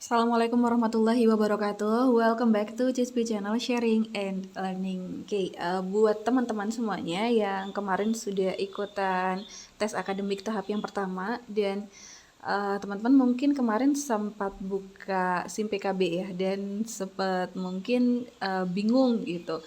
Assalamualaikum warahmatullahi wabarakatuh. Welcome back to CSP Channel Sharing and Learning. Buat teman-teman semuanya yang kemarin sudah ikutan tes akademik tahap yang pertama dan teman-teman mungkin kemarin sempat buka SIM PKB ya dan sempat mungkin bingung gitu.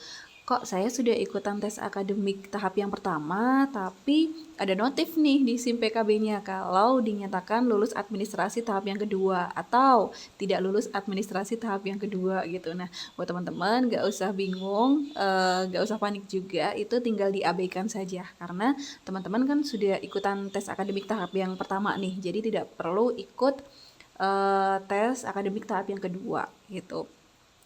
Kok saya sudah ikutan tes akademik tahap yang pertama, tapi ada notif nih di SIM PKB-nya kalau dinyatakan lulus administrasi tahap yang kedua atau tidak lulus administrasi tahap yang kedua gitu. Nah, buat teman-teman gak usah bingung, gak usah panik juga, itu tinggal diabaikan saja karena teman-teman kan sudah ikutan tes akademik tahap yang pertama nih, jadi tidak perlu ikut tes akademik tahap yang kedua gitu.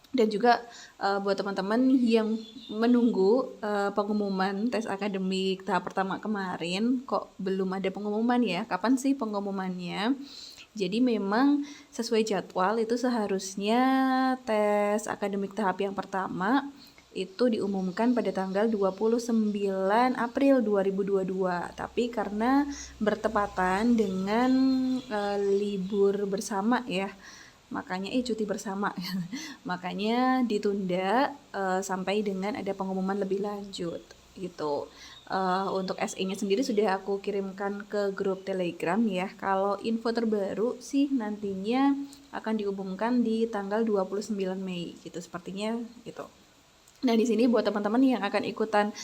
Dan juga buat teman-teman yang menunggu pengumuman tes akademik tahap pertama kemarin, kok belum ada pengumuman ya? Kapan sih pengumumannya? Jadi memang sesuai jadwal itu seharusnya tes akademik tahap yang pertama itu diumumkan pada tanggal 29 April 2022. Tapi karena bertepatan dengan libur bersama ya, makanya cuti bersama makanya ditunda sampai dengan ada pengumuman lebih lanjut gitu. Untuk SE-nya sendiri sudah aku kirimkan ke grup Telegram ya. Kalau info terbaru sih nantinya akan diumumkan di tanggal 29 Mei gitu sepertinya gitu. Nah, di sini buat teman-teman yang akan ikutan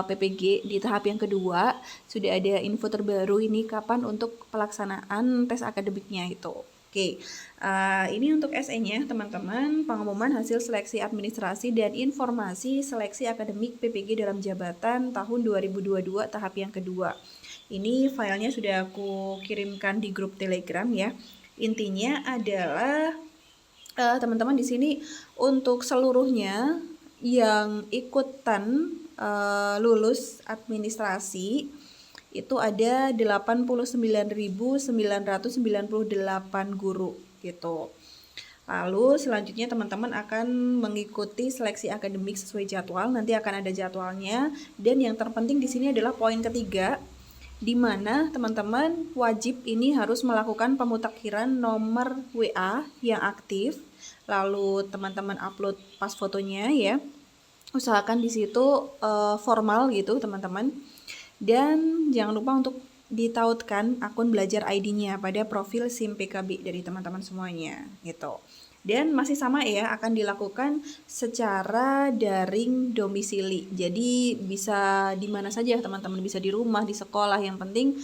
PPG di tahap yang kedua, sudah ada info terbaru ini kapan untuk pelaksanaan tes akademiknya itu. Oke, ini untuk SE-nya teman-teman, pengumuman hasil seleksi administrasi dan informasi seleksi akademik PPG dalam jabatan tahun 2022 tahap yang kedua. Ini filenya sudah aku kirimkan di grup Telegram ya. Intinya adalah teman-teman di sini untuk seluruhnya yang ikutan lulus administrasi itu ada 89.998 guru gitu. Lalu selanjutnya teman-teman akan mengikuti seleksi akademik sesuai jadwal, nanti akan ada jadwalnya. Dan yang terpenting di sini adalah poin ketiga, di mana teman-teman wajib ini harus melakukan pemutakhiran nomor WA yang aktif. Lalu teman-teman upload pas fotonya ya. Usahakan di situ formal gitu teman-teman. Dan jangan lupa untuk ditautkan akun belajar ID-nya pada profil SIM PKB dari teman-teman semuanya gitu. Dan masih sama ya, akan dilakukan secara daring domisili. Jadi bisa di mana saja teman-teman, bisa di rumah, di sekolah, yang penting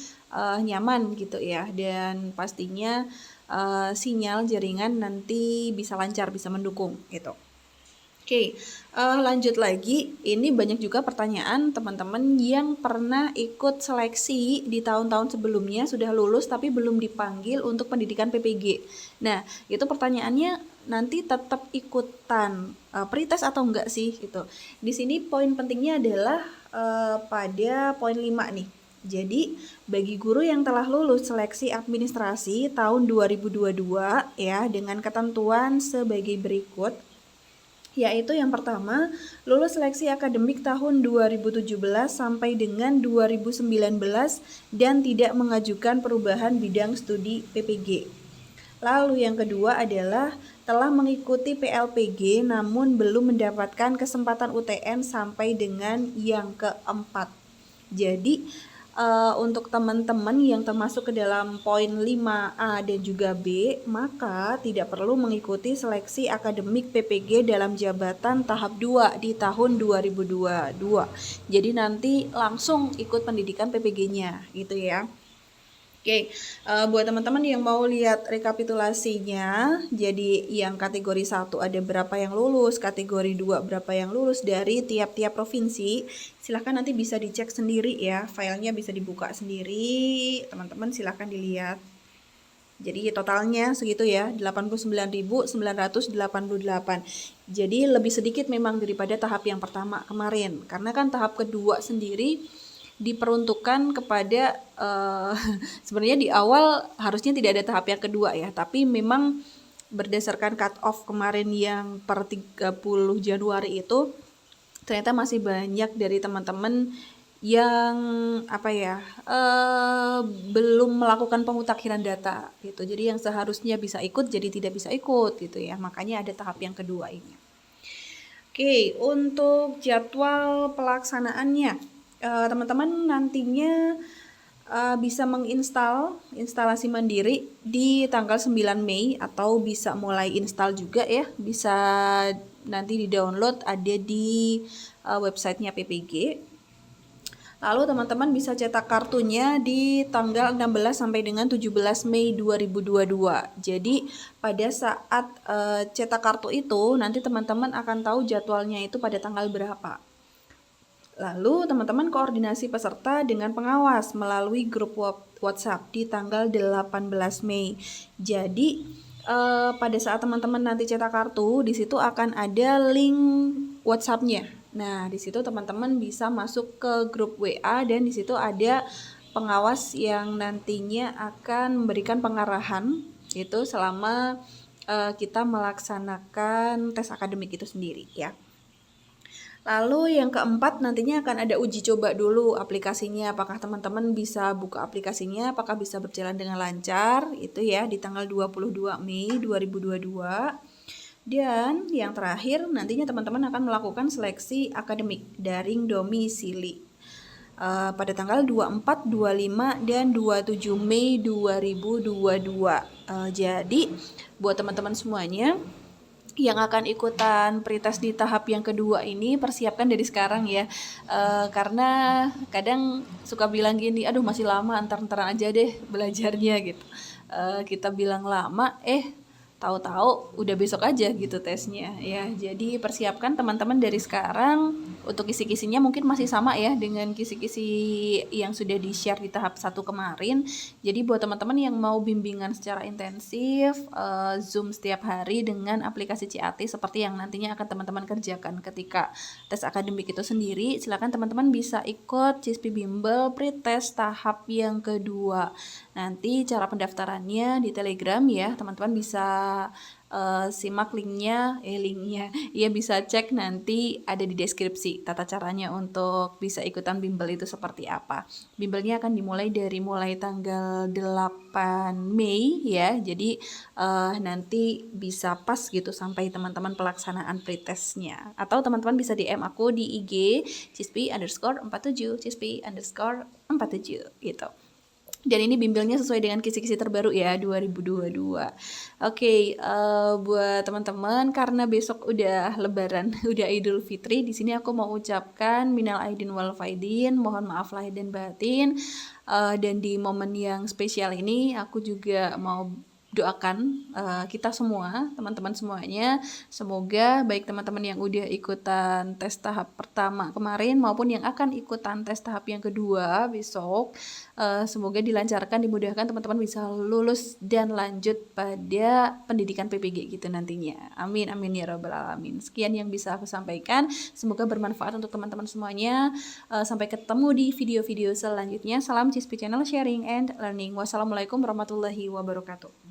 nyaman gitu ya. Dan pastinya sinyal jaringan nanti bisa lancar, bisa mendukung gitu. Oke, lanjut lagi. Ini banyak juga pertanyaan teman-teman yang pernah ikut seleksi di tahun-tahun sebelumnya, sudah lulus tapi belum dipanggil untuk pendidikan PPG. Nah, itu pertanyaannya nanti tetap ikutan pretest atau enggak sih gitu. Di sini poin pentingnya adalah pada poin 5 nih. Jadi, bagi guru yang telah lulus seleksi administrasi tahun 2022 ya dengan ketentuan sebagai berikut, yaitu yang pertama, lulus seleksi akademik tahun 2017 sampai dengan 2019 dan tidak mengajukan perubahan bidang studi PPG. Lalu yang kedua adalah telah mengikuti PLPG namun belum mendapatkan kesempatan UTN sampai dengan yang keempat. Jadi untuk teman-teman yang termasuk ke dalam poin 5A dan juga B, maka tidak perlu mengikuti seleksi akademik PPG dalam jabatan tahap 2 di tahun 2022. Jadi nanti langsung ikut pendidikan PPG-nya gitu ya. Oke, buat teman-teman yang mau lihat rekapitulasinya, jadi yang kategori 1 ada berapa yang lulus, kategori 2 berapa yang lulus dari tiap-tiap provinsi, silahkan nanti bisa dicek sendiri ya, filenya bisa dibuka sendiri, teman-teman silahkan dilihat. Jadi totalnya segitu ya, 89.988. Jadi lebih sedikit memang daripada tahap yang pertama kemarin, karena kan tahap kedua sendiri diperuntukkan kepada sebenarnya di awal harusnya tidak ada tahap yang kedua ya, tapi memang berdasarkan cut off kemarin yang per 30 Januari itu ternyata masih banyak dari teman-teman yang belum melakukan pemutakhiran data gitu. Jadi yang seharusnya bisa ikut jadi tidak bisa ikut gitu ya. Makanya ada tahap yang kedua ini. Oke, untuk jadwal pelaksanaannya, teman-teman nantinya bisa menginstal instalasi mandiri di tanggal 9 Mei atau bisa mulai install juga ya. Bisa nanti di-download ada di websitenya PPG. Lalu teman-teman bisa cetak kartunya di tanggal 16 sampai dengan 17 Mei 2022. Jadi pada saat cetak kartu itu nanti teman-teman akan tahu jadwalnya itu pada tanggal berapa. Lalu teman-teman koordinasi peserta dengan pengawas melalui grup WhatsApp di tanggal 18 Mei. Jadi pada saat teman-teman nanti cetak kartu, di situ akan ada link WhatsApp-nya. Nah, di situ teman-teman bisa masuk ke grup WA dan di situ ada pengawas yang nantinya akan memberikan pengarahan itu selama kita melaksanakan tes akademik itu sendiri ya. Lalu yang keempat nantinya akan ada uji coba dulu aplikasinya, apakah teman-teman bisa buka aplikasinya, apakah bisa berjalan dengan lancar, itu ya di tanggal 22 Mei 2022. Dan yang terakhir nantinya teman-teman akan melakukan seleksi akademik daring domisili pada tanggal 24, 25, dan 27 Mei 2022. Jadi buat teman-teman semuanya yang akan ikutan pretest di tahap yang kedua ini persiapkan dari sekarang ya, karena kadang suka bilang gini, aduh masih lama, antar-antaran aja deh belajarnya gitu. Kita bilang lama, tahu-tahu udah besok aja gitu tesnya ya. Jadi persiapkan teman-teman dari sekarang. Untuk kisi-kisinya mungkin masih sama ya dengan kisi-kisi yang sudah di-share di tahap 1 kemarin. Jadi buat teman-teman yang mau bimbingan secara intensif, Zoom setiap hari dengan aplikasi CAT seperti yang nantinya akan teman-teman kerjakan ketika tes akademik itu sendiri, silakan teman-teman bisa ikut CISP Bimbel pretest tahap yang kedua. Nanti cara pendaftarannya di Telegram ya, teman-teman bisa simak linknya ya, bisa cek nanti ada di deskripsi tata caranya untuk bisa ikutan bimbel itu seperti apa. Bimbelnya akan dimulai tanggal 8 Mei ya, jadi nanti bisa pas gitu sampai teman-teman pelaksanaan pretestnya. Atau teman-teman bisa DM aku di IG cispi_47 cispi_47 gitu. Dan ini bimbelnya sesuai dengan kisi-kisi terbaru ya 2022. Oke, buat teman-teman karena besok udah lebaran, udah Idul Fitri, di sini aku mau ucapkan minal aidin wal faidin, mohon maaf lahir dan batin. Dan di momen yang spesial ini aku juga mau doakan kita semua, teman-teman semuanya, semoga baik teman-teman yang udah ikutan tes tahap pertama kemarin maupun yang akan ikutan tes tahap yang kedua besok, semoga dilancarkan, dimudahkan, teman-teman bisa lulus dan lanjut pada pendidikan PPG gitu nantinya. Amin amin ya rabbal alamin. Sekian yang bisa aku sampaikan, semoga bermanfaat untuk teman-teman semuanya. Sampai ketemu di video-video selanjutnya. Salam CISP Channel, sharing and learning. Wassalamualaikum warahmatullahi wabarakatuh.